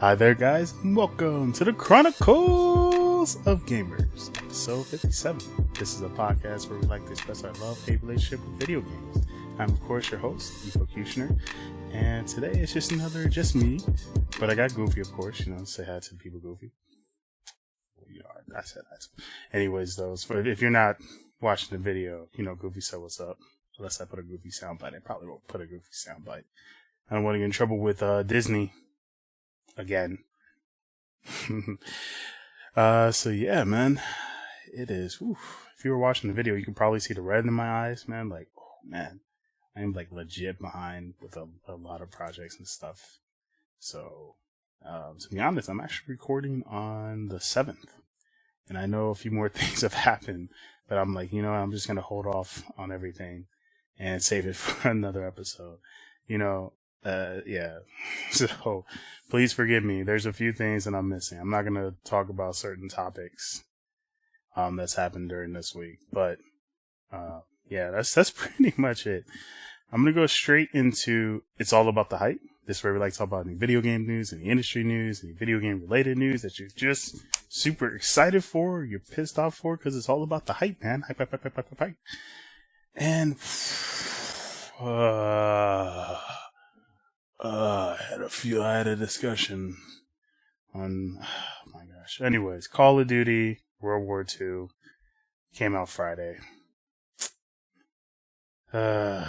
Hi there, guys, and welcome to the Chronicles of Gamers, episode 57. This is a podcast where we like to express our love-hate relationship with video games. I'm, of course, your host, Efocutioner, and today it's just me, but I got Goofy, of course, say hi to the people, Goofy. I said that. Anyways, though, if you're not watching the video, Goofy said what's up. Unless I put a Goofy soundbite. I probably won't put a Goofy soundbite. I don't want to get in trouble with Disney again. So yeah, man, it is. Oof. If you were watching the video, you can probably see the red in my eyes, man. Like, oh man, I am like legit behind with a lot of projects and stuff. So, to be honest, I'm actually recording on the 7th, and I know a few more things have happened, but I'm like, I'm just gonna hold off on everything and save it for another episode. Yeah. So please forgive me. There's a few things that I'm missing. I'm not going to talk about certain topics, that's happened during this week, but, yeah, that's pretty much it. I'm going to go straight into, it's all about the hype. This is where we like to talk about any video game news, any industry news, any video game related news that you're just super excited for, you're pissed off for, because it's all about the hype, man. Hype. And, I had a discussion on, oh my gosh. Anyways, Call of Duty World War II came out Friday. So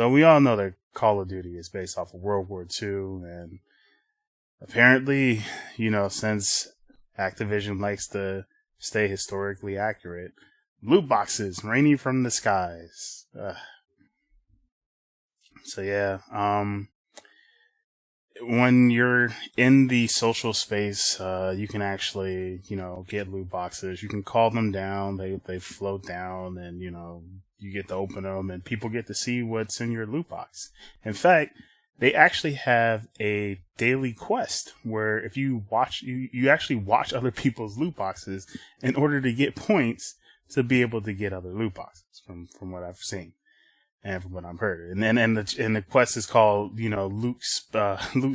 we all know that Call of Duty is based off of World War II, and apparently, since Activision likes to stay historically accurate, loot boxes raining from the skies. So yeah, when you're in the social space, you can actually, get loot boxes. You can call them down. They float down, and you get to open them, and people get to see what's in your loot box. In fact, they actually have a daily quest where if you watch, you actually watch other people's loot boxes in order to get points to be able to get other loot boxes from what I've seen. And from what I've heard, and the quest is called, Loot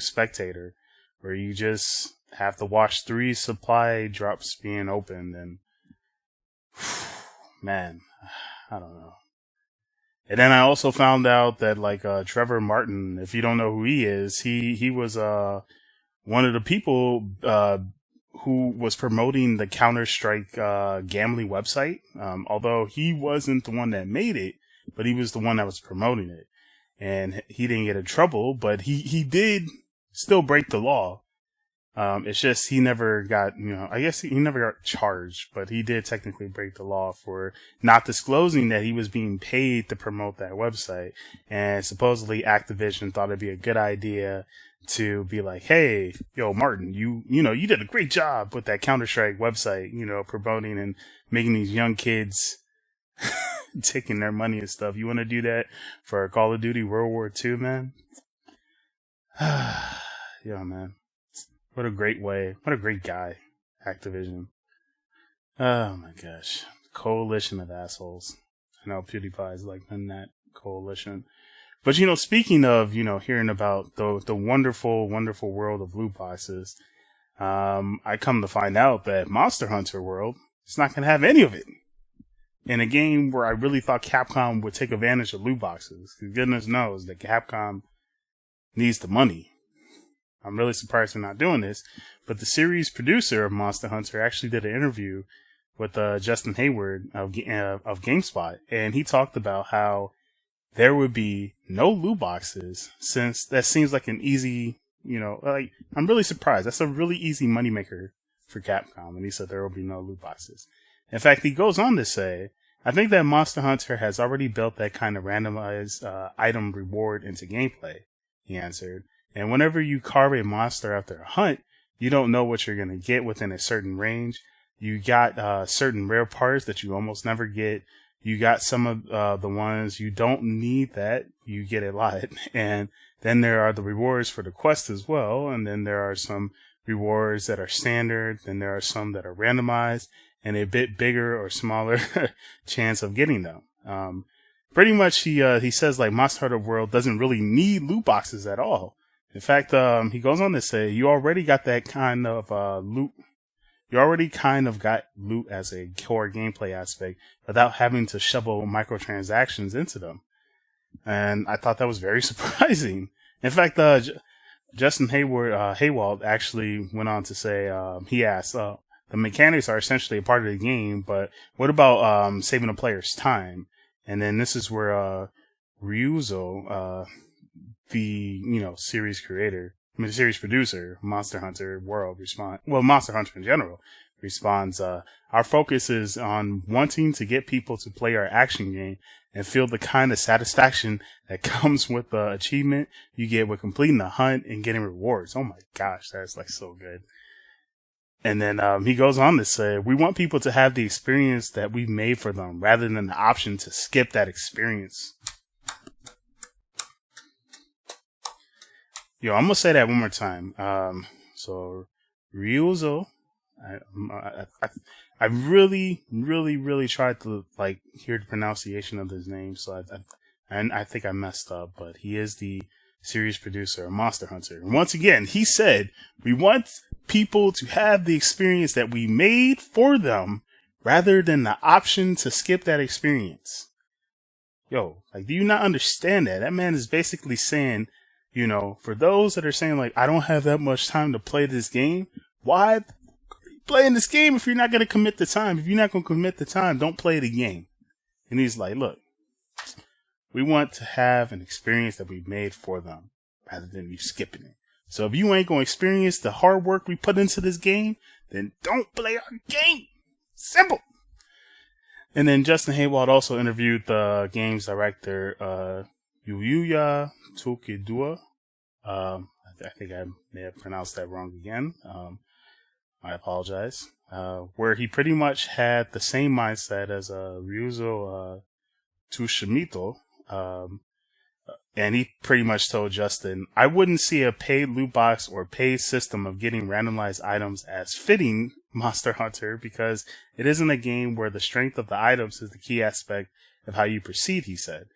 Spectator, where you just have to watch 3 supply drops being opened, and man, I don't know. And then I also found out that Trevor Martin, if you don't know who he is, he was one of the people who was promoting the Counter-Strike gambling website. Although he wasn't the one that made it, but he was the one that was promoting it, and he didn't get in trouble, but he did still break the law. It's just he never got, I guess he never got charged, but he did technically break the law for not disclosing that he was being paid to promote that website. And supposedly Activision thought it'd be a good idea to be like, hey, yo, Martin, you did a great job with that Counter-Strike website, promoting and making these young kids taking their money and stuff. You want to do that for Call of Duty World War II, man? Yeah, man. What a great guy, Activision. Oh my gosh. Coalition of assholes. I know PewDiePie is in that coalition. But speaking of, hearing about the wonderful, wonderful world of loot boxes, I come to find out that Monster Hunter World is not going to have any of it. In a game where I really thought Capcom would take advantage of loot boxes. Because goodness knows that Capcom needs the money. I'm really surprised they're not doing this. But the series producer of Monster Hunter actually did an interview with Justin Hayward of GameSpot. And he talked about how there would be no loot boxes, since that seems like an easy, I'm really surprised. That's a really easy moneymaker for Capcom. And he said there will be no loot boxes. In fact, he goes on to say, I think that Monster Hunter has already built that kind of randomized item reward into gameplay, he answered. And whenever you carve a monster after a hunt, you don't know what you're going to get within a certain range. You got certain rare parts that you almost never get. You got some of the ones you don't need that you get a lot. And then there are the rewards for the quest as well. And then there are some rewards that are standard. Then there are some that are randomized and a bit bigger or smaller chance of getting them. Pretty much he says Monster Hunter World doesn't really need loot boxes at all. In fact, he goes on to say, you already got that kind of loot. You already kind of got loot as a core gameplay aspect without having to shovel microtransactions into them. And I thought that was very surprising. In fact, Justin Haywald actually went on to say, he asked, the mechanics are essentially a part of the game, but what about saving a player's time? And then this is where Ryuzo, the series series producer, Monster Hunter World Monster Hunter in general responds, our focus is on wanting to get people to play our action game and feel the kind of satisfaction that comes with the achievement you get with completing the hunt and getting rewards. Oh my gosh, that's like so good. And then he goes on to say, we want people to have the experience that we made for them rather than the option to skip that experience. Yo, I'm gonna say that one more time. So Ryuzo, I really tried to like hear the pronunciation of his name, so I think I messed up, but he is the series producer of Monster Hunter. And once again, he said, we want people to have the experience that we made for them rather than the option to skip that experience. Yo, like, do you not understand that? That man is basically saying, for those that are saying, like, I don't have that much time to play this game, why play in this game if you're not going to commit the time? If you're not going to commit the time, don't play the game. And he's like, look, we want to have an experience that we made for them rather than you skipping it. So if you ain't going to experience the hard work we put into this game, then don't play our game. Simple. And then Justin Hayward also interviewed the game's director, Yuya Tokidua. I think I may have pronounced that wrong again. I apologize. Where he pretty much had the same mindset as Ryuzo Tsushimito. And he pretty much told Justin, I wouldn't see a paid loot box or paid system of getting randomized items as fitting Monster Hunter because it isn't a game where the strength of the items is the key aspect of how you proceed, he said.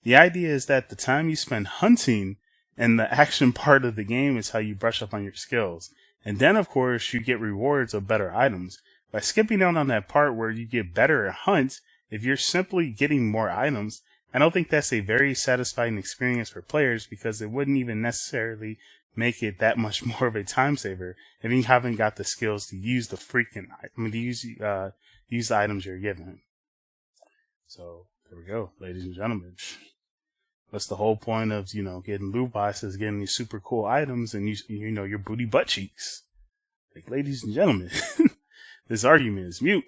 The idea is that the time you spend hunting and the action part of the game is how you brush up on your skills. And then, of course, you get rewards of better items. By skipping out on that part where you get better at hunt, if you're simply getting more items, I don't think that's a very satisfying experience for players because it wouldn't even necessarily make it that much more of a time saver if you haven't got the skills to use the use the items you're given. So, there we go, ladies and gentlemen. What's the whole point of, getting loot boxes, getting these super cool items, and your booty butt cheeks? Like, ladies and gentlemen, this argument is mute.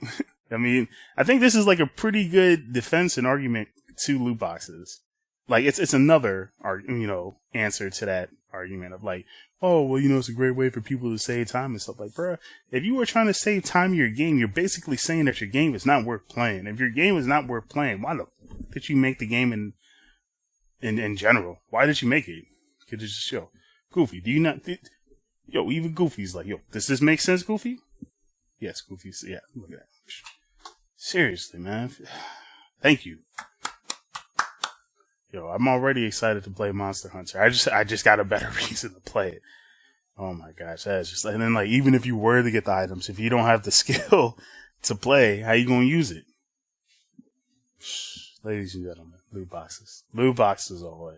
I mean, I think this is like a pretty good defense and argument to loot boxes. Like, it's another, answer to that argument of like, oh, well, it's a great way for people to save time and stuff. Like, bruh, if you were trying to save time in your game, you're basically saying that your game is not worth playing. If your game is not worth playing, why the fuck did you make the game in general? Why did you make it? Could you just Goofy, do you not even Goofy's like, does this make sense, Goofy? Yes, Goofy's, yeah, look at that. Seriously, man. Thank you. I'm already excited to play Monster Hunter. I just got a better reason to play it. Oh my gosh, that's just, and then like, even if you were to get the items, if you don't have the skill to play, how you gonna use it? Ladies and gentlemen, loot boxes. Loot boxes all the way.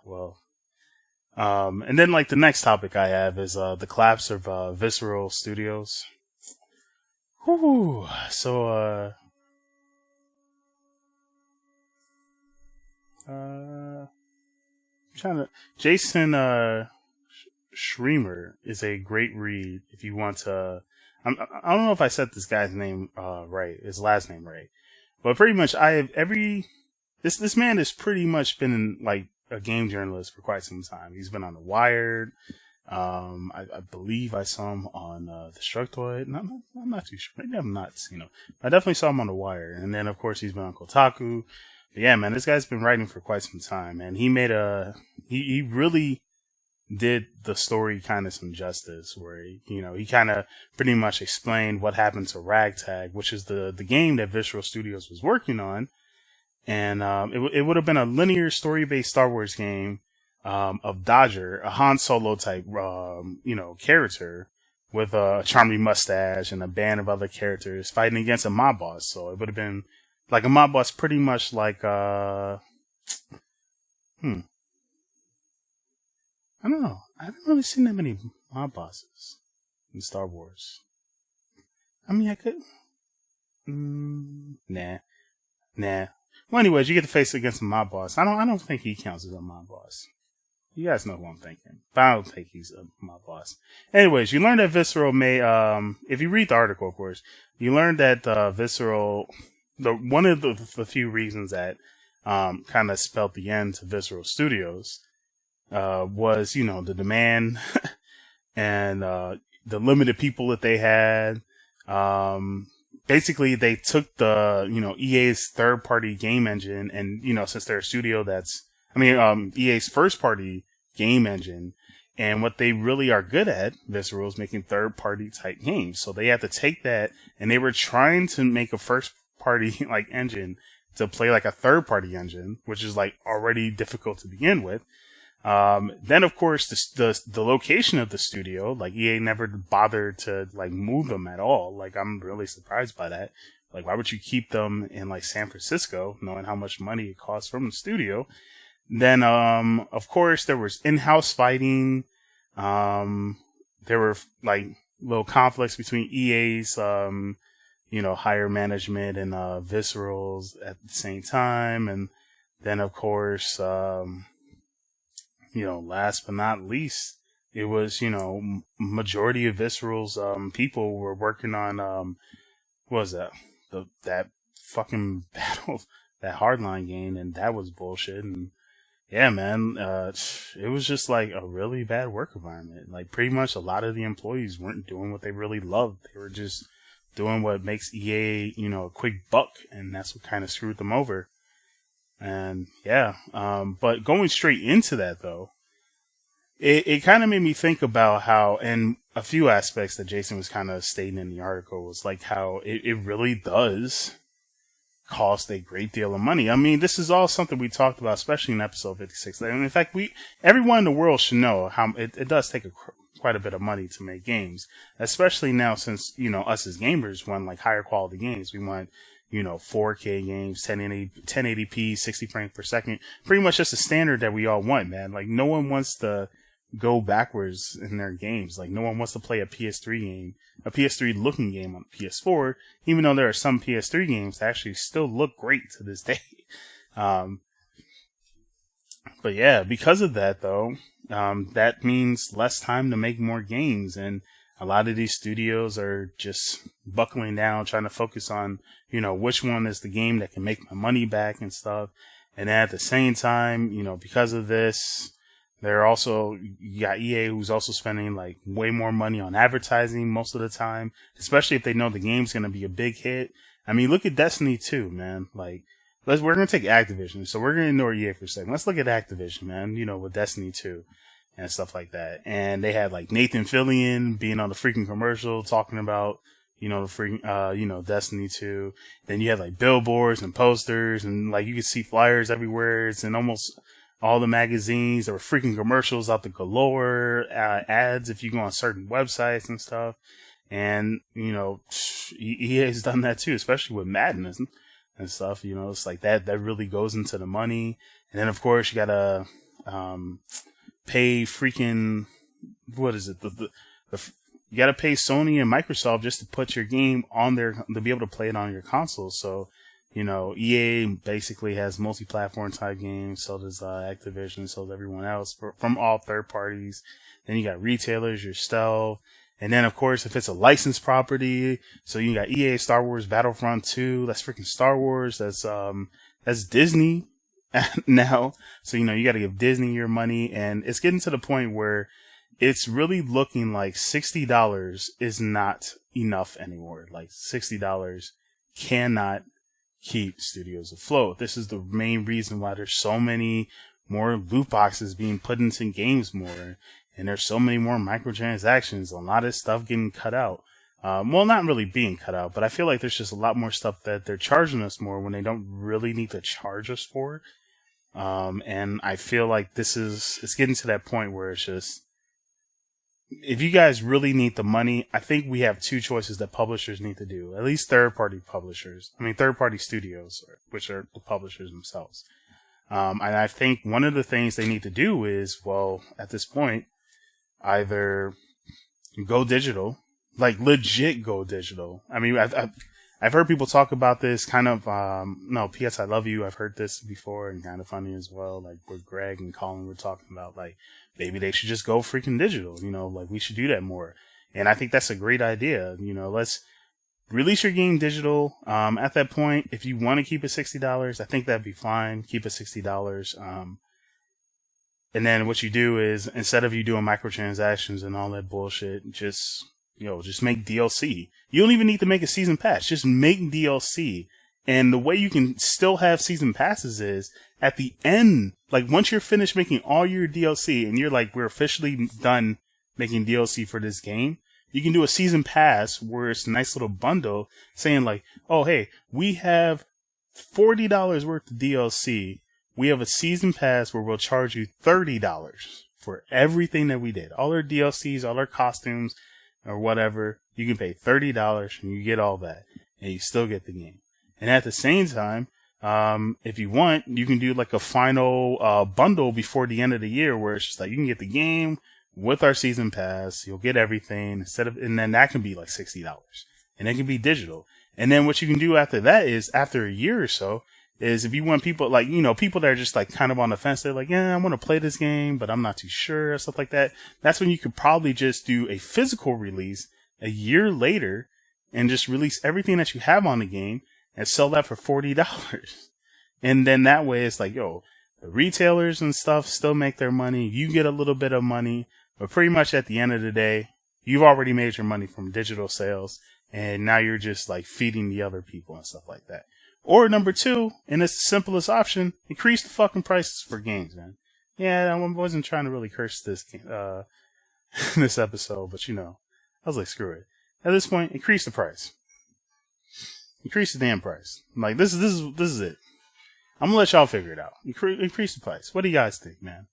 Well, and then like the next topic I have is the collapse of Visceral Studios. Whew. So Jason Schremer is a great read if you want to. I don't know if I said this guy's name right, his last name right, but pretty much this man has pretty much been like a game journalist for quite some time. He's been on The Wired. I believe I saw him on the Destructoid. I'm not too sure. Maybe I've not seen him. I definitely saw him on The Wire, and then of course he's been on Kotaku. But yeah, man, this guy's been writing for quite some time, and he made he really did the story kind of some justice, where he kind of pretty much explained what happened to Ragtag, which is the game that Visceral Studios was working on, and it would have been a linear story-based Star Wars game of Dodger, a Han Solo type, character with a charming mustache and a band of other characters fighting against a mob boss. So it would have been like a mob boss, pretty much like I don't know. I haven't really seen that many mob bosses in Star Wars. I mean, I could. Nah. Well, anyways, you get to face against a mob boss. I don't think he counts as a mob boss. You guys know who I'm thinking, but I don't think he's a mob boss. Anyways, you learn that Visceral may, if you read the article, of course, you learn that Visceral, one of the few reasons that kind of spelled the end to Visceral Studios was, the demand and the limited people that they had. Basically, they took the, EA's third-party game engine and, since they're a studio EA's first-party game engine, and what they really are good at, Visceral, is making third-party type games. So they had to take that, and they were trying to make a first-party, engine to play like a third-party engine, which is, already difficult to begin with. Then of course the location of the studio, EA never bothered to move them at all. I'm really surprised by that. Why would you keep them in San Francisco, knowing how much money it costs from the studio? Then of course there was in-house fighting. There were little conflicts between EA's higher management and Visceral's at the same time. And then of course last but not least, it was, majority of Visceral's people were working on what was that? That fucking battle, that hardline game, and that was bullshit. And yeah, man, it was just a really bad work environment. Pretty much a lot of the employees weren't doing what they really loved. They were just doing what makes EA, a quick buck, and that's what kind of screwed them over. And yeah, but going straight into that though, it kind of made me think about how, and a few aspects that Jason was kind of stating in the article was how it really does cost a great deal of money. I mean, this is all something we talked about, especially in episode 56. And in fact, everyone in the world should know how it does take quite a bit of money to make games, especially now since, us as gamers want higher quality games. We want 4K games, 1080p, 60 frames per second. Pretty much just a standard that we all want, man. No one wants to go backwards in their games. No one wants to play a PS3 game, a PS3 looking game on PS4, even though there are some PS3 games that actually still look great to this day. But yeah, because of that though, that means less time to make more games, and a lot of these studios are just buckling down, trying to focus on, which one is the game that can make my money back and stuff. And then at the same time, because of this, you got EA who's also spending way more money on advertising most of the time, especially if they know the game's going to be a big hit. I mean, look at Destiny 2, man. We're going to take Activision, so we're going to ignore EA for a second. Let's look at Activision, man, with Destiny 2 and stuff like that. And they had Nathan Fillion being on the freaking commercial talking about, the freaking, Destiny 2. Then you had billboards and posters, and you could see flyers everywhere. It's in almost all the magazines. There were freaking commercials out the galore, ads if you go on certain websites and stuff. And, EA has done that too, especially with Madden and stuff. It's that really goes into the money. And then of course you gotta, pay freaking, what is it? You gotta pay Sony and Microsoft just to put your game on there, to be able to play it on your console. So, EA basically has multi-platform type games, so does Activision, so does everyone else from all third parties. Then you got retailers, yourself. And then, of course, if it's a licensed property, so you got EA Star Wars Battlefront 2, that's freaking Star Wars, that's Disney now. So, you got to give Disney your money, and it's getting to the point where it's really looking like $60 is not enough anymore. $60 cannot keep studios afloat. This is the main reason why there's so many more loot boxes being put into games more, and there's so many more microtransactions, a lot of stuff getting cut out. Well, not really being cut out, but I feel like there's just a lot more stuff that they're charging us more when they don't really need to charge us for. And I feel like it's getting to that point where it's just, if you guys really need the money, I think we have two choices that publishers need to do. At least third-party studios, which are the publishers themselves. And I think one of the things they need to do is, well, at this point, either go digital, like legit go digital. I mean, I've heard people talk about this kind of, no, P.S. I Love You. I've heard this before and kind of funny as well. Like where Greg and Colin were talking about, like, maybe they should just go freaking digital, like we should do that more. And I think that's a great idea. Let's release your game digital. At that point, if you want to keep it $60, I think that'd be fine. Keep it $60. And then what you do is, instead of you doing microtransactions and all that bullshit, just make DLC. You don't even need to make a season pass. Just make DLC. And the way you can still have season passes is at the end, like once you're finished making all your DLC and you're like, we're officially done making DLC for this game, you can do a season pass where it's a nice little bundle saying like, oh, hey, we have $40 worth of DLC. We have a season pass where we'll charge you $30 for everything that we did. All our DLCs, all our costumes, or whatever, you can pay $30 and you get all that, and you still get the game. And at the same time, if you want, you can do like a final bundle before the end of the year where it's just like you can get the game with our season pass, you'll get everything and then that can be like $60, and it can be digital. And then what you can do after that is, after a year or so, is if you want people like, people that are just like kind of on the fence, they're like, yeah, I want to play this game, but I'm not too sure, stuff like that. That's when you could probably just do a physical release a year later and just release everything that you have on the game and sell that for $40. And then that way it's like, the retailers and stuff still make their money. You get a little bit of money, but pretty much at the end of the day, you've already made your money from digital sales. And now you're just like feeding the other people and stuff like that. Or number two, and it's the simplest option, increase the fucking prices for games, man. Yeah, I wasn't trying to really curse this this episode, but I was like, screw it. At this point, increase the price. Increase the damn price. Like, this is it. I'm gonna let y'all figure it out. Increase the price. What do you guys think, man?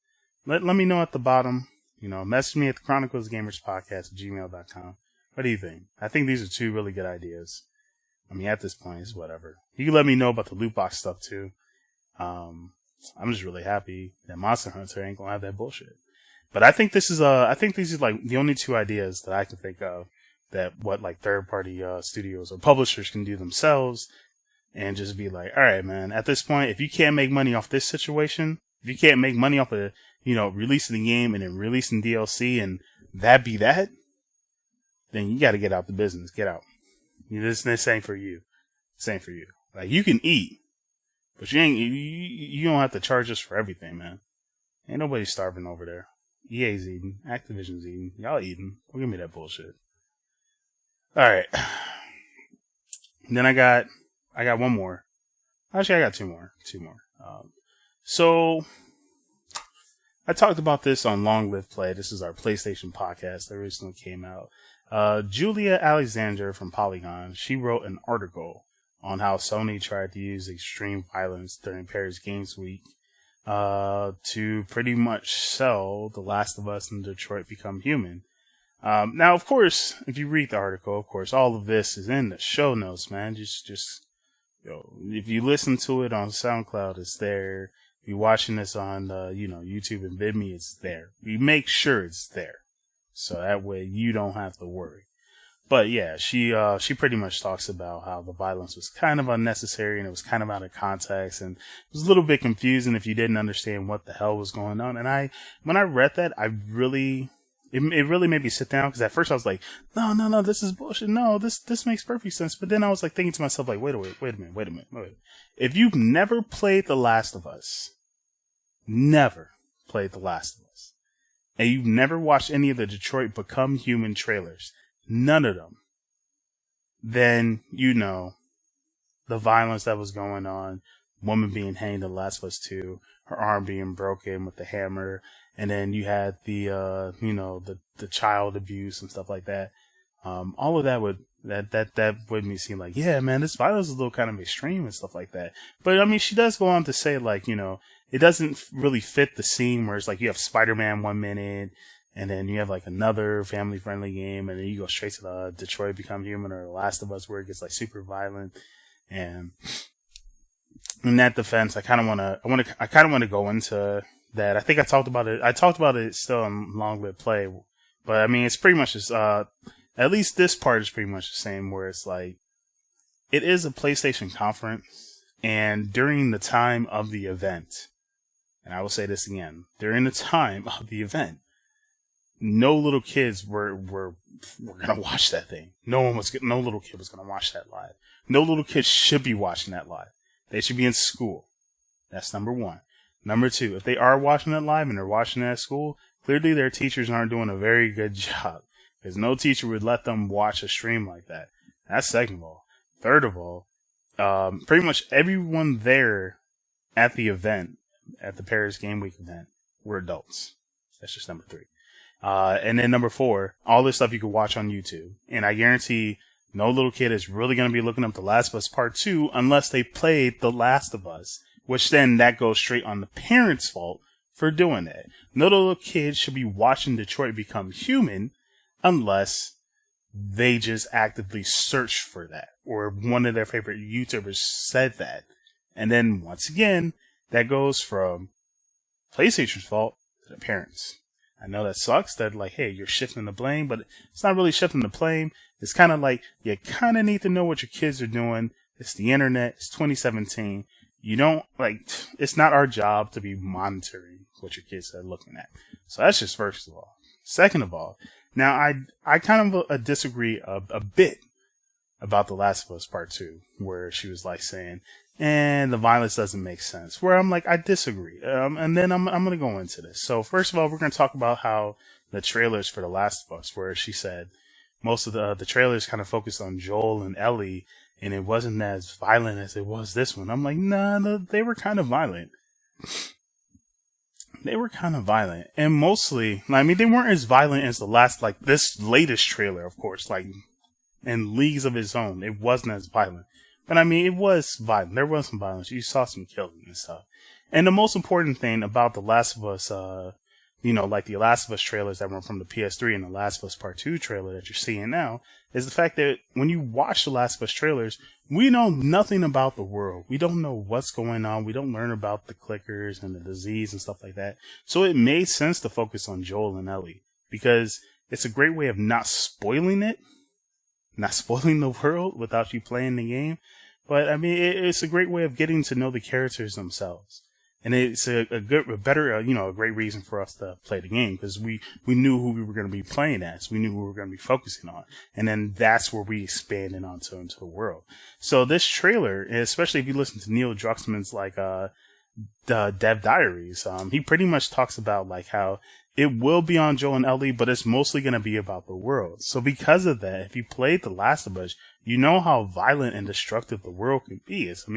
Let me know at the bottom. Message me at the Chronicles of Gamers podcast at gmail.com. What do you think? I think these are two really good ideas. I mean, at this point, it's whatever. You can let me know about the loot box stuff too. I'm just really happy that Monster Hunter ain't gonna have that bullshit. But I think these are like the only two ideas that I can think of that like third party studios or publishers can do themselves, and just be like, all right, man. At this point, if you can't make money off this situation, if you can't make money off of releasing the game and then releasing DLC and that be that, then you got to get out the business. Get out. This ain't for you. This ain't for you. Like, you can eat, but you don't have to charge us for everything, man. Ain't nobody starving over there. EA's eating. Activision's eating. Y'all eating. Don't give me that bullshit. Alright. Then I got one more. Actually, I got two more. So, I talked about this on Long Live Play. This is our PlayStation podcast that recently came out. Julia Alexander from Polygon, she wrote an article on how Sony tried to use extreme violence during Paris Games Week to pretty much sell The Last of Us and Detroit Become Human. Now, of course, if you read the article, of course, all of this is in the show notes, man. Just if you listen to it on SoundCloud, it's there. If you're watching this on, YouTube and VidMe, it's there. We make sure it's there. So that way you don't have to worry. But yeah, she pretty much talks about how the violence was kind of unnecessary and it was kind of out of context and it was a little bit confusing if you didn't understand what the hell was going on. And when I read that, it really made me sit down, because at first I was like, no, this is bullshit. No, this makes perfect sense. But then I was like thinking to myself, like, wait a minute. If you've never played The Last of Us, and you've never watched any of the Detroit Become Human trailers, none of them, then the violence that was going on, woman being hanged in The Last of Us 2, her arm being broken with the hammer, and then you had the child abuse and stuff like that. All of that would make me seem like, yeah, man, this violence is a little kind of extreme and stuff like that. But I mean, she does go on to say, like, it doesn't really fit the scene where it's like you have Spider-Man 1 minute, and then you have like another family-friendly game, and then you go straight to the Detroit Become Human or The Last of Us, where it gets like super violent. And in that defense, I kind of want to go into that. I think I talked about it. I talked about it still in Long Live Play, but I mean, it's pretty much just at least this part is pretty much the same, where it's like it is a PlayStation conference, and during the time of the event, and I will say this again, during the time of the event, no little kids were gonna watch that thing. No little kid was gonna watch that live. No little kid should be watching that live. They should be in school. That's number one. Number two, if they are watching it live and they're watching it at school, clearly their teachers aren't doing a very good job, because no teacher would let them watch a stream like that. That's second of all. Third of all, pretty much everyone there at the event, at the Paris Game Week event, were adults. That's just number three. And then number four, all this stuff you can watch on YouTube. And I guarantee no little kid is really going to be looking up The Last of Us Part 2 unless they played The Last of Us, which then that goes straight on the parents' fault for doing that. No little kid should be watching Detroit Become Human unless they just actively search for that, or one of their favorite YouTubers said that. And then once again, that goes from PlayStation's fault to the parents. I know that sucks, that like, hey, you're shifting the blame, but it's not really shifting the blame. It's kind of like, you kind of need to know what your kids are doing. It's the internet. It's 2017. You don't, like, it's not our job to be monitoring what your kids are looking at. So that's just first of all. Second of all, now I kind of disagree a bit about The Last of Us Part 2, where she was like saying, and the violence doesn't make sense. Where I'm like, I disagree. And then I'm going to go into this. So first of all, we're going to talk about how the trailers for The Last of Us, where she said most of the trailers kind of focused on Joel and Ellie, and it wasn't as violent as it was this one. I'm like, nah, they were kind of violent. They were kind of violent. And mostly, I mean, they weren't as violent as the last, like, this latest trailer, of course, like, in leagues of its own. It wasn't as violent. But I mean, it was violent. There was some violence. You saw some killing and stuff. And the most important thing about The Last of Us, like the Last of Us trailers that were from the PS3 and the Last of Us Part 2 trailer that you're seeing now, is the fact that when you watch the Last of Us trailers, we know nothing about the world. We don't know what's going on. We don't learn about the clickers and the disease and stuff like that. So it made sense to focus on Joel and Ellie, because it's a great way of not spoiling it, not spoiling the world without you playing the game. But I mean, it's a great way of getting to know the characters themselves. And it's a great reason for us to play the game, because we knew who we were going to be playing as. We knew who we were going to be focusing on. And then that's where we expanded onto into the world. So this trailer, especially if you listen to Neil Druckmann's the Dev Diaries, he pretty much talks about like how it will be on Joel and Ellie, but it's mostly going to be about the world. So because of that, if you played The Last of Us, you know how violent and destructive the world can be. It's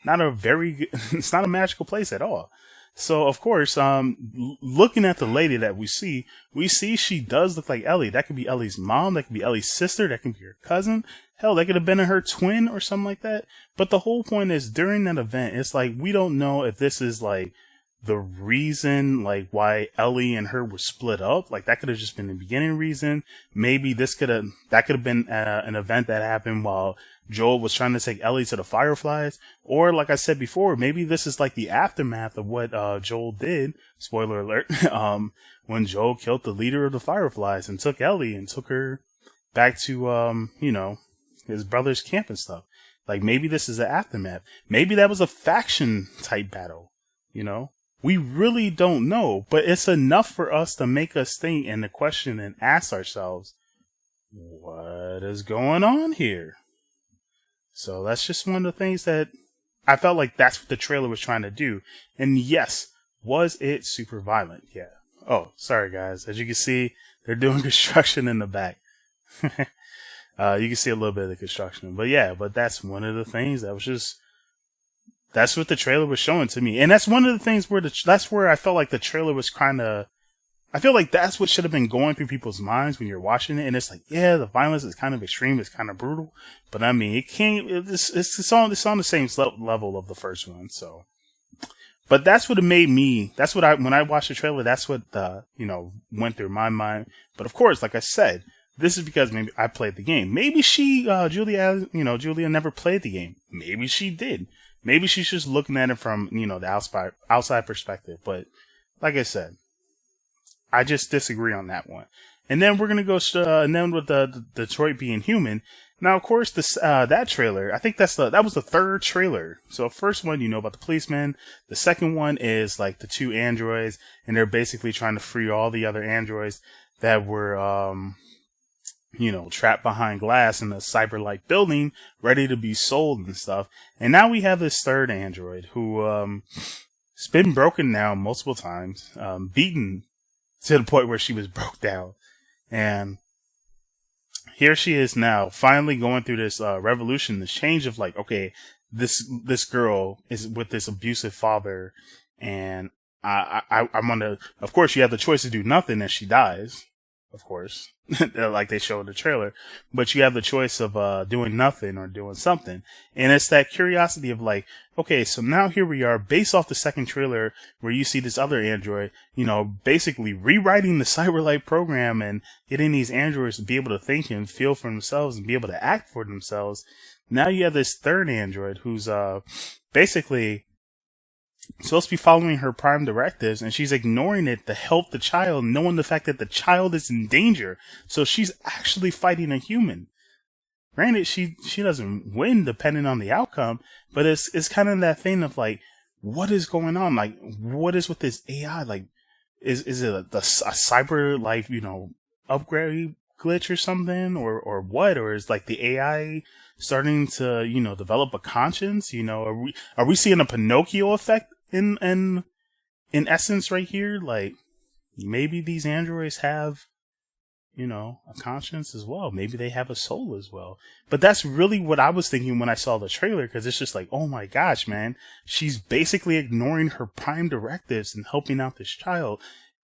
not it's not a magical place at all. So of course, looking at the lady that we see she does look like Ellie. That could be Ellie's mom. That could be Ellie's sister. That could be her cousin. Hell, that could have been her twin or something like that. But the whole point is, during that event, it's like, we don't know if this is like the reason, like, why Ellie and her were split up. Like, that could have just been the beginning reason. Maybe that could have been an event that happened while Joel was trying to take Ellie to the Fireflies. Or, like I said before, maybe this is like the aftermath of what Joel did. Spoiler alert. When Joel killed the leader of the Fireflies and took Ellie and took her back to, his brother's camp and stuff. Like, maybe this is the aftermath. Maybe that was a faction type battle, We really don't know, but it's enough for us to make us think and to question and ask ourselves, what is going on here? So that's just one of the things that I felt like that's what the trailer was trying to do. And yes, was it super violent? Yeah. Oh, sorry guys. As you can see, they're doing construction in the back. You can see a little bit of the construction, but that's one of the things that was just, that's what the trailer was showing to me. And that's one of the things where that's where I felt like the trailer was I feel like that's what should have been going through people's minds when you're watching it. And it's like, yeah, the violence is kind of extreme. It's kind of brutal, but I mean, it's on the same level of the first one. So, But that's what it made me. That's what when I watched the trailer, that's what, went through my mind. But of course, like I said, this is because maybe I played the game. Maybe Julia never played the game. Maybe she did. Maybe she's just looking at it from, the outside perspective. But like I said, I just disagree on that one. And then we're going to go, and then with the Detroit being human. Now, of course, that trailer, I think that was the third trailer. So first one, about the policeman. The second one is like the two androids, and they're basically trying to free all the other androids that were, trapped behind glass in a cyber-like building, ready to be sold and stuff. And now we have this third android who, has been broken down multiple times, beaten to the point where she was broke down. And here she is now, finally going through this revolution, this change of like, okay, this girl is with this abusive father, and I'm gonna. Of course, you have the choice to do nothing, and she dies. Of course, like they show in the trailer, but you have the choice of doing nothing or doing something, and it's that curiosity of like, okay, so now here we are, based off the second trailer, where you see this other android, basically rewriting the Cyberlight program and getting these androids to be able to think and feel for themselves and be able to act for themselves. Now you have this third android who's basically supposed to be following her prime directives, and she's ignoring it to help the child, knowing the fact that the child is in danger. So she's actually fighting a human. Granted, she doesn't win depending on the outcome, but it's kind of that thing of like, what is going on? Like, what is with this AI? Like, is it a cyber, like, upgrade glitch or something, or what? Or is like the AI starting to, develop a conscience? Are we seeing a Pinocchio effect in essence right here? Like, maybe these androids have, a conscience as well. Maybe they have a soul as well. But that's really what I was thinking when I saw the trailer, because it's just like, oh my gosh, man, she's basically ignoring her prime directives and helping out this child,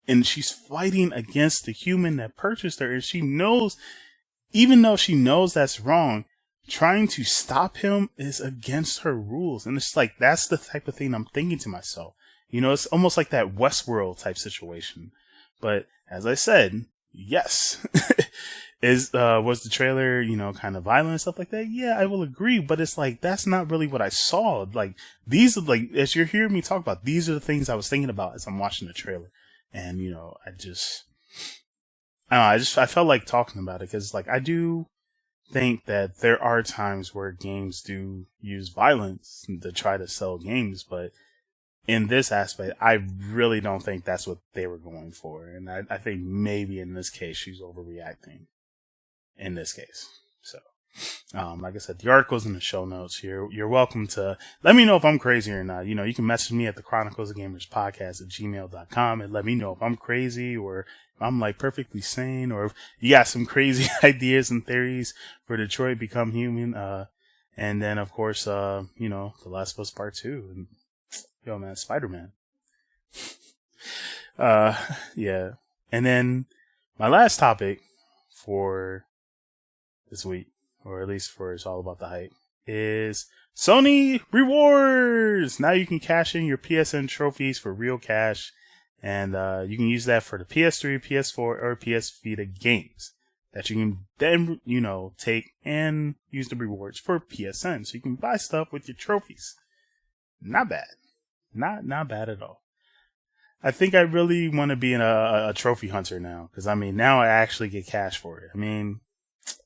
and she's fighting against the human that purchased her, and she knows, even though she knows that's wrong, trying to stop him is against her rules. And it's like, that's the type of thing I'm thinking to myself. It's almost like that Westworld type situation. But as I said, yes. Was the trailer, kind of violent and stuff like that? Yeah, I will agree. But it's like, that's not really what I saw. Like, these are like, as you're hearing me talk about, these are the things I was thinking about as I'm watching the trailer. And, I felt like talking about it, because like, I do think that there are times where games do use violence to try to sell games, but in this aspect, I really don't think that's what they were going for. And I think maybe in this case, she's overreacting in this case. So, like I said, the article's in the show notes here. You're welcome to let me know if I'm crazy or not. You can message me at the Chronicles of Gamers podcast at gmail.com and let me know if I'm crazy, or if I'm like perfectly sane, or if you got some crazy ideas and theories for Detroit Become Human. And then of course, The Last of Us Part 2. And, yo, man, Spider-Man. Yeah. And then my last topic for this week, or at least for It's All About the Hype, is Sony Rewards! Now you can cash in your PSN trophies for real cash, and you can use that for the PS3, PS4, or PS Vita games that you can then, take and use the rewards for PSN. So you can buy stuff with your trophies. Not bad. Not bad at all. I think I really want to be a trophy hunter now, because now I actually get cash for it.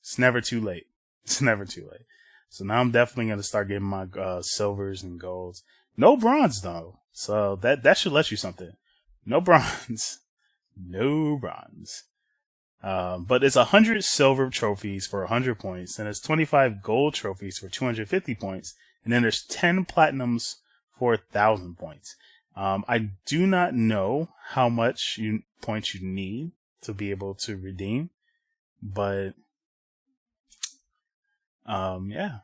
It's never too late. It's never too late. So now I'm definitely going to start getting my silvers and golds. No bronze though. So that should let you something. No bronze. No bronze. But it's 100 silver trophies for 100 points, and it's 25 gold trophies for 250 points, and then there's 10 platinums for 1,000 points. I do not know how much points you need to be able to redeem, but yeah.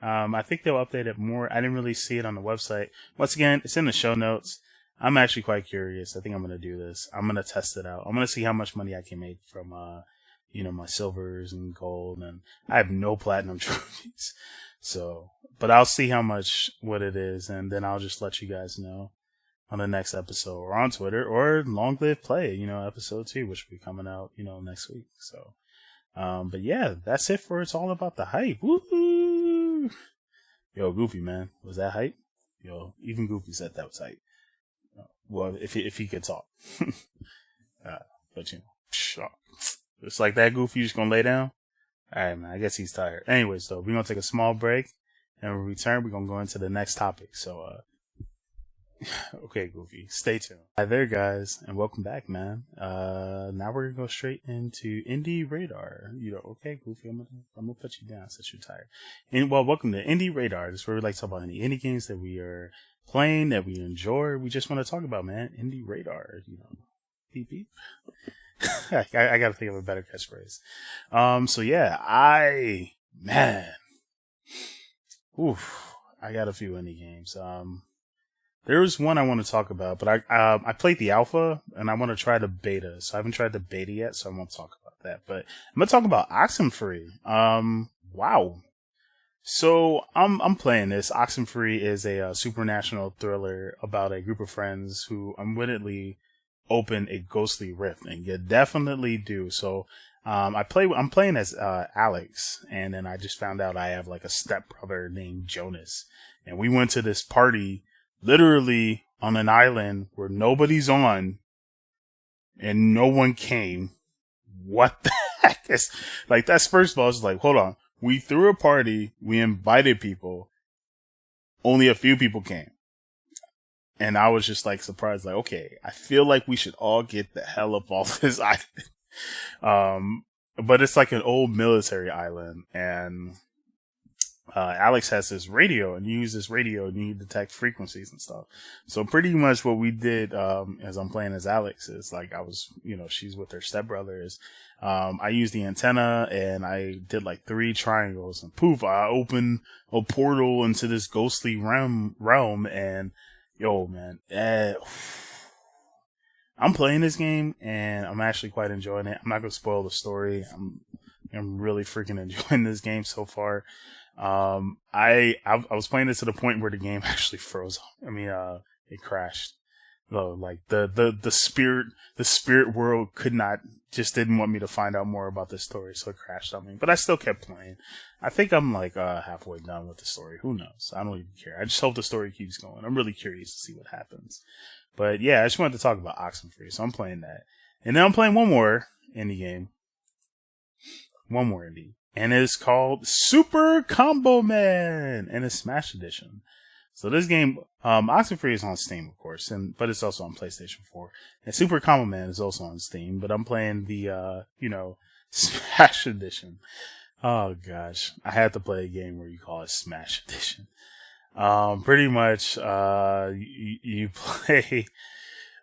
I think they'll update it more. I didn't really see it on the website. Once again, it's in the show notes. I'm actually quite curious. I think I'm going to do this. I'm going to test it out. I'm going to see how much money I can make from, my silvers and gold, and I have no platinum trophies. So, but I'll see what it is, and then I'll just let you guys know on the next episode, or on Twitter, or Long Live Play, episode 2, which will be coming out, next week. So, but yeah, that's it for It's All About the Hype. Woo! Yo, Goofy, man, was that hype? Yo, even Goofy said that was hype. Well, if he could talk. But it's like that, Goofy, you just gonna lay down? Alright, man, I guess he's tired. Anyways, though, we're gonna take a small break, and when we return, we're gonna go into the next topic. So, okay, Goofy, stay tuned. Hi there, guys, and welcome back, man. Now we're gonna go straight into Indie Radar. Okay, Goofy, I'm gonna put you down since you're tired. Welcome to Indie Radar. This is where we like to talk about any indie games that we are playing, that we enjoy. We just want to talk about, man. Indie Radar, beep beep. I gotta think of a better catchphrase. So yeah, I got a few indie games. There's one I want to talk about, but I played the alpha and I want to try the beta. So I haven't tried the beta yet, so I won't talk about that. But I'm gonna talk about Oxenfree. Wow. So I'm playing this. Oxenfree is a supernatural thriller about a group of friends who unwittingly open a ghostly rift, and you definitely do. So I'm playing as Alex, and then I just found out I have like a stepbrother named Jonas, and we went to this party literally on an island where nobody's on, and no one came. What the heck is like? That's first of all, it's like, hold on. We threw a party, we invited people, only a few people came. And I was just like surprised, like, okay, I feel like we should all get the hell up off this island. But it's like an old military island, and Alex has this radio, and you use this radio and you detect frequencies and stuff. So pretty much what we did, as I'm playing as Alex, is like I was, she's with her stepbrother, is I used the antenna and I did like 3 triangles, and poof, I opened a portal into this ghostly realm, and yo, man, I'm playing this game and I'm actually quite enjoying it. I'm not gonna spoil the story. I'm really freaking enjoying this game so far. I was playing it to the point where the game actually froze. It crashed. Though, like the spirit world didn't want me to find out more about this story, so it crashed on me. But I still kept playing. I think I'm like halfway done with the story. Who knows? I don't even care. I just hope the story keeps going. I'm really curious to see what happens. But yeah, I just wanted to talk about Oxenfree, so I'm playing that. And then I'm playing one more indie game. One more indie. And it's called Super Comboman, and it's Smash Edition. So this game, Oxenfree is on Steam, of course, but it's also on PlayStation 4. And Super Comboman is also on Steam, but I'm playing the, Smash Edition. Oh gosh, I had to play a game where you call it Smash Edition. Pretty much, you play.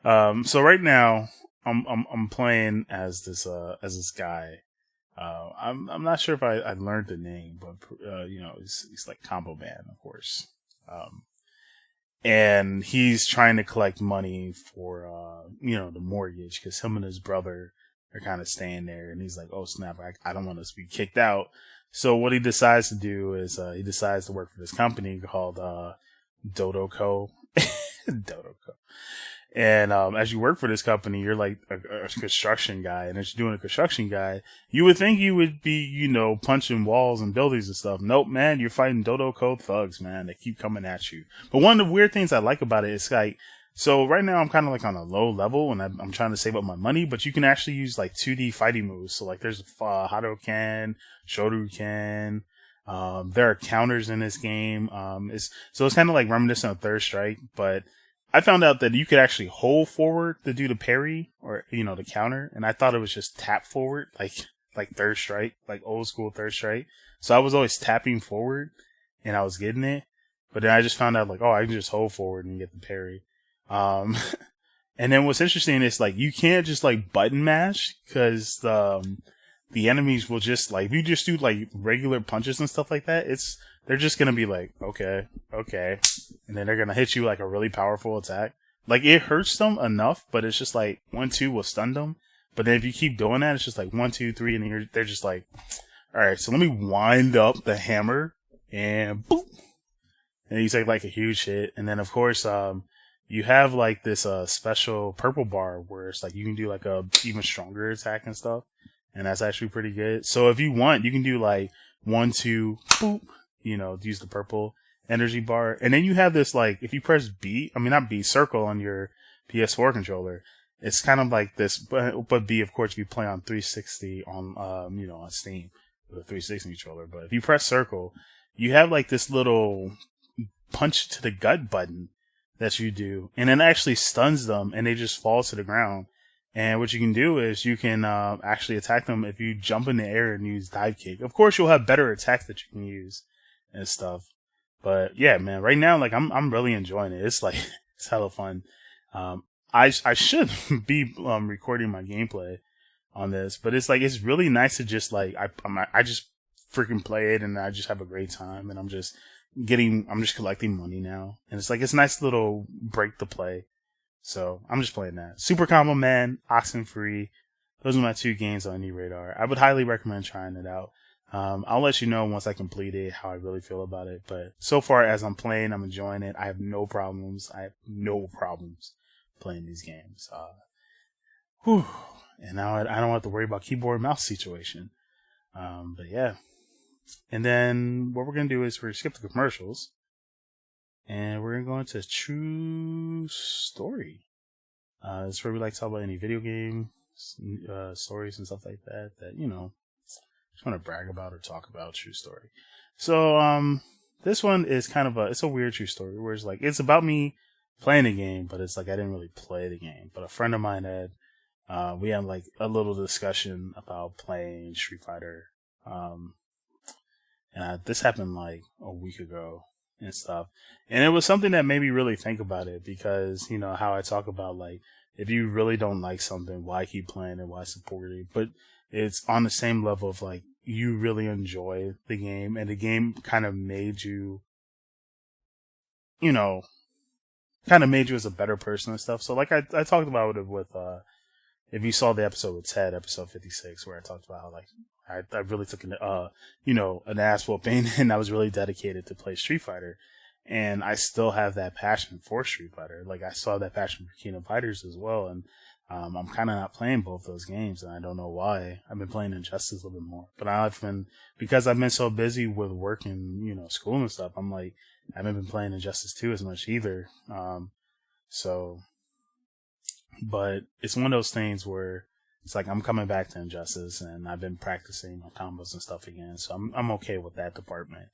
So right now, I'm playing as this guy. I'm not sure if I learned the name, but he's like Combo Man, of course. And he's trying to collect money for the mortgage, because him and his brother are kind of staying there, and he's like, oh snap, I don't want us to be kicked out. So what he decides to do is he decides to work for this company called Dodoco. Dodoco. And as you work for this company, you're like a construction guy. And as you're doing a construction guy, you would think you would be, punching walls and buildings and stuff. Nope, man, you're fighting Dodoco thugs, man. They keep coming at you. But one of the weird things I like about it is like, so right now I'm kind of like on a low level, and I'm trying to save up my money, but you can actually use like 2D fighting moves. So like there's Hadouken, Shoryuken. There are counters in this game. It's kind of like reminiscent of Third Strike, but I found out that you could actually hold forward to do the parry, or the counter, and I thought it was just tap forward, like Third Strike, like old school Third Strike. So I was always tapping forward, and I was getting it, but then I just found out like, oh, I can just hold forward and get the parry. And then what's interesting is like you can't just like button mash, because the enemies will just like, if you just do like regular punches and stuff like that, they're just gonna be like, okay, and then they're gonna hit you like a really powerful attack. Like it hurts them enough, but it's just like 1-2 will stun them, But then if you keep doing that, it's just like 1, 2, 3, and then they're just like, all right, so let me wind up the hammer and boop. And you take like a huge hit. And then of course, you have like this special purple bar where it's like you can do like a even stronger attack and stuff. And that's actually pretty good. So if you want, you can do like 1, 2, boop, use the purple energy bar. And then you have this like, if you press circle on your PS4 controller, it's kind of like this, but B, of course, if you play on 360 on, on Steam with a 360 controller. But if you press circle, you have like this little punch to the gut button that you do, and it actually stuns them and they just fall to the ground. And what you can do is you can actually attack them if you jump in the air and use dive kick. Of course, you'll have better attacks that you can use and stuff. But yeah, man, right now, like I'm really enjoying it. It's like it's hella fun. I should be recording my gameplay on this, but it's like it's really nice to just like I just freaking play it and I just have a great time, and I'm just collecting money now, and it's like it's a nice little break to play. So I'm just playing that. Super Comboman, Oxenfree. Those are my 2 games on eRadar. I would highly recommend trying it out. I'll let you know once I complete it how I really feel about it. But so far as I'm playing, I'm enjoying it. I have no problems. Playing these games. And now I don't have to worry about keyboard and mouse situation. But yeah. And then what we're going to do is we're going to skip the commercials. And we're going to go into True Story. This is where we like to talk about any video game stories and stuff like that, just want to brag about or talk about. True Story. So, this one is kind of it's a weird true story where it's like, it's about me playing the game, but it's like I didn't really play the game. But a friend of mine we had like a little discussion about playing Street Fighter. And this happened like a week ago and stuff. And it was something that made me really think about it because, how I talk about like, if you really don't like something, why keep playing it? Why support it? But it's on the same level of like, you really enjoy the game and the game kind of made you, as a better person and stuff. So like I talked about it with, if you saw the episode with Ted, episode 56, where I talked about how like, I really took an ass whooping and I was really dedicated to play Street Fighter. And I still have that passion for Street Fighter. Like I still have that passion for Kingdom Fighters as well. And, I'm kind of not playing both those games and I don't know why. I've been playing Injustice a little bit more, but because I've been so busy with work and, school and stuff, I'm like, I haven't been playing Injustice 2 as much either. But it's one of those things where it's like I'm coming back to Injustice and I've been practicing my combos and stuff again, so I'm okay with that department.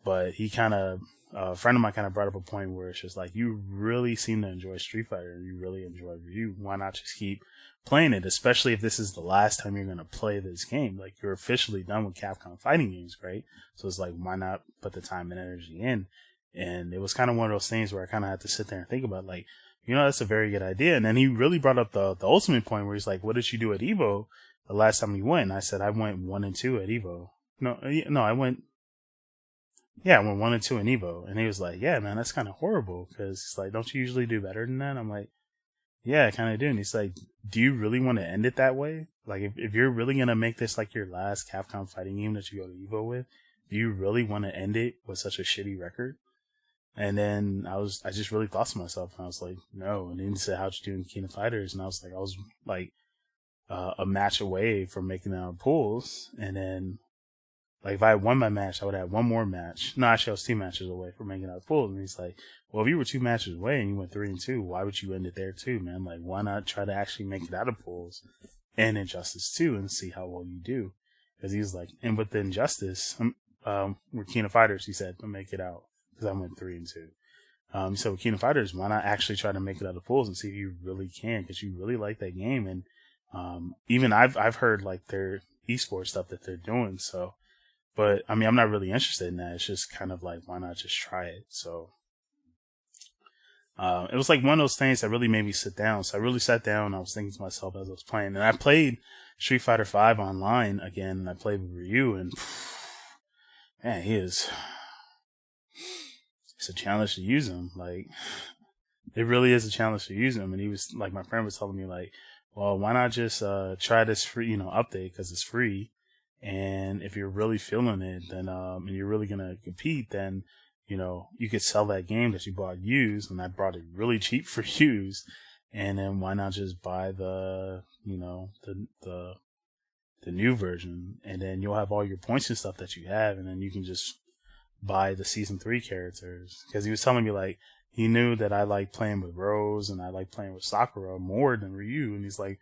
But a friend of mine kind of brought up a point where it's just like, you really seem to enjoy Street Fighter and you really enjoy Ryu. Why not just keep playing it? Especially if this is the last time you're going to play this game. Like, you're officially done with Capcom fighting games, right? So it's like, why not put the time and energy in? And it was kind of one of those things where I kind of had to sit there and think about like, that's a very good idea. And then he really brought up the ultimate point where he's like, what did you do at EVO the last time you went? And I said, I went 1 and 2 at EVO. I went 1 and 2 in EVO. And he was like, yeah, man, that's kind of horrible. Because it's like, don't you usually do better than that? I'm like, yeah, I kind of do. And he's like, do you really want to end it that way? Like, if you're really going to make this like your last Capcom fighting game that you go to EVO with, do you really want to end it with such a shitty record? And then I just really thought to myself, and I was like, no. And then he said, how'd you do in Kingdom Fighters? And I was like a match away from making it out of pools. And then, like, if I had won my match, I would have one more match. No, actually, I was 2 matches away from making it out of pools. And he's like, well, if you were 2 matches away and you went 3 and 2, why would you end it there too, man? Like, why not try to actually make it out of pools and Injustice 2 and see how well you do? Because he's like, and with the Injustice, with Kingdom Fighters, he said, I'll make it out. Because I went 3 and 2. So with Kingdom Fighters, why not actually try to make it out of pools and see if you really can? Because you really like that game, and even I've heard like their esports stuff that they're doing. So, but I mean, I'm not really interested in that. It's just kind of like, why not just try it? So, it was like one of those things that really made me sit down. So I really sat down. And I was thinking to myself as I was playing, and I played Street Fighter V online again. And I played with Ryu, and man, it's a challenge to use him. Like, it really is a challenge to use him. And he was like, my friend was telling me like, well, why not just try this free, update because it's free. And if you're really feeling it, then and you're really gonna compete, then you could sell that game that you bought used, and I brought it really cheap for used. And then why not just buy the new version, and then you'll have all your points and stuff that you have, and then you can just buy the season 3 characters. Because he was telling me like he knew that I like playing with Rose and I like playing with Sakura more than Ryu, and he's like,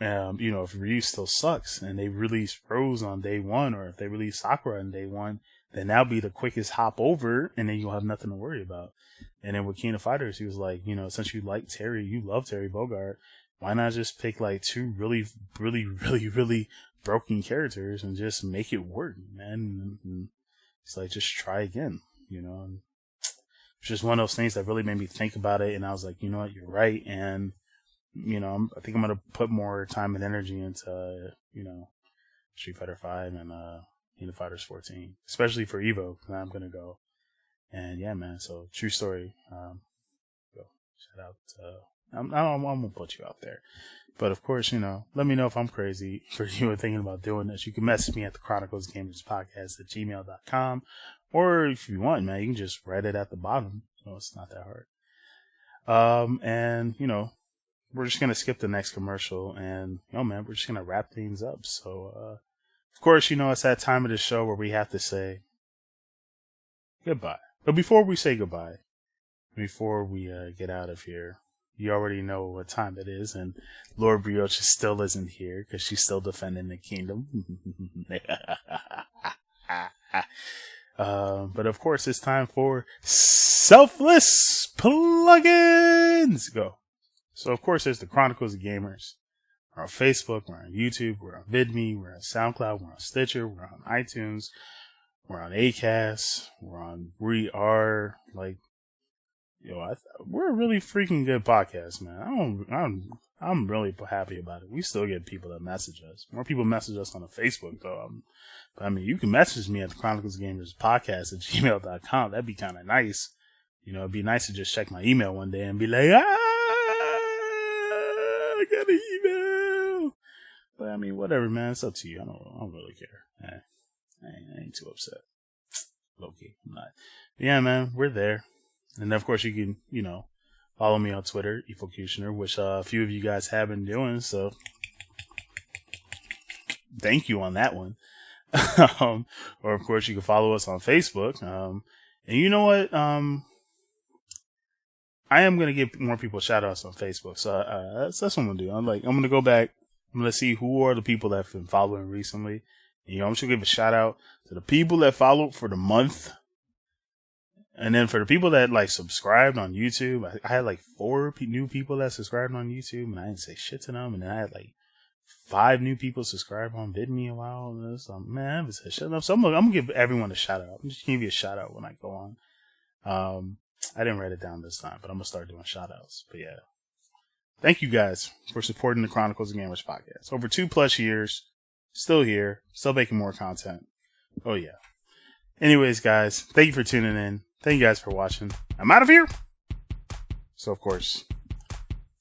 if Ryu still sucks and they release Rose on day one, or if they release Sakura on day one, then that'll be the quickest hop over, and then you'll have nothing to worry about. And then with King of Fighters, he was like, since you like Terry, you love Terry Bogard, why not just pick like 2 really, really, really, really broken characters and just make it work, man? And it's like, just try again, And it's just one of those things that really made me think about it, and I was like, you know what, you're right, and I think I'm gonna put more time and energy into Street Fighter 5 and King of Fighters 14, especially for Evo. I'm gonna go, and yeah, man. So true story. Go shout out. I'm gonna put you out there, but of course, let me know if I'm crazy for you and thinking about doing this. You can message me at the Chronicles of Gamers podcast at gmail.com, or if you want, man, you can just write it at the bottom. So it's not that hard. And we're just going to skip the next commercial, and, man, we're just going to wrap things up. So, of course, it's that time of the show where we have to say goodbye. But before we say goodbye, before we get out of here, you already know what time it is, and Lord Brioche still isn't here because she's still defending the kingdom. But of course, it's time for selfless plugins. Go. So, of course, there's the Chronicles of Gamers. We're on Facebook, we're on YouTube, we're on VidMe, we're on SoundCloud, we're on Stitcher, we're on iTunes, we're on Acast, we are, like, we're a really freaking good podcast, man. I'm really happy about it. We still get people that message us. More people message us on the Facebook, though. But, you can message me at the Chronicles of Gamers podcast at gmail.com. That'd be kind of nice. It'd be nice to just check my email one day and be like, I got an email. But whatever, man. It's up to you. I don't really care. I ain't too upset. Low-key, I'm not. But yeah, man, we're there. And of course, you can, follow me on Twitter, Efocutioner, which a few of you guys have been doing. So thank you on that one. Or of course, you can follow us on Facebook. And you know what? I am going to give more people shout outs on Facebook. So, that's what I'm going to do. I'm going to go back. I'm going to see who are the people that have been following recently. And, I'm just going to give a shout out to the people that followed for the month. And then for the people that subscribed on YouTube, I had 4 new people that subscribed on YouTube, and I didn't say shit to them. And then I had 5 new people subscribe on VidMe a while. And it's man, I haven't said shit enough. So I'm going to give everyone a shout out. I'm just going to give you a shout out when I go on. I didn't write it down this time, but I'm going to start doing shout outs. But yeah, thank you guys for supporting the Chronicles of Gamers podcast. Over 2+ years, still here, still making more content. Oh yeah. Anyways, guys, thank you for tuning in. Thank you guys for watching. I'm out of here. So of course,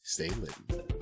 stay lit.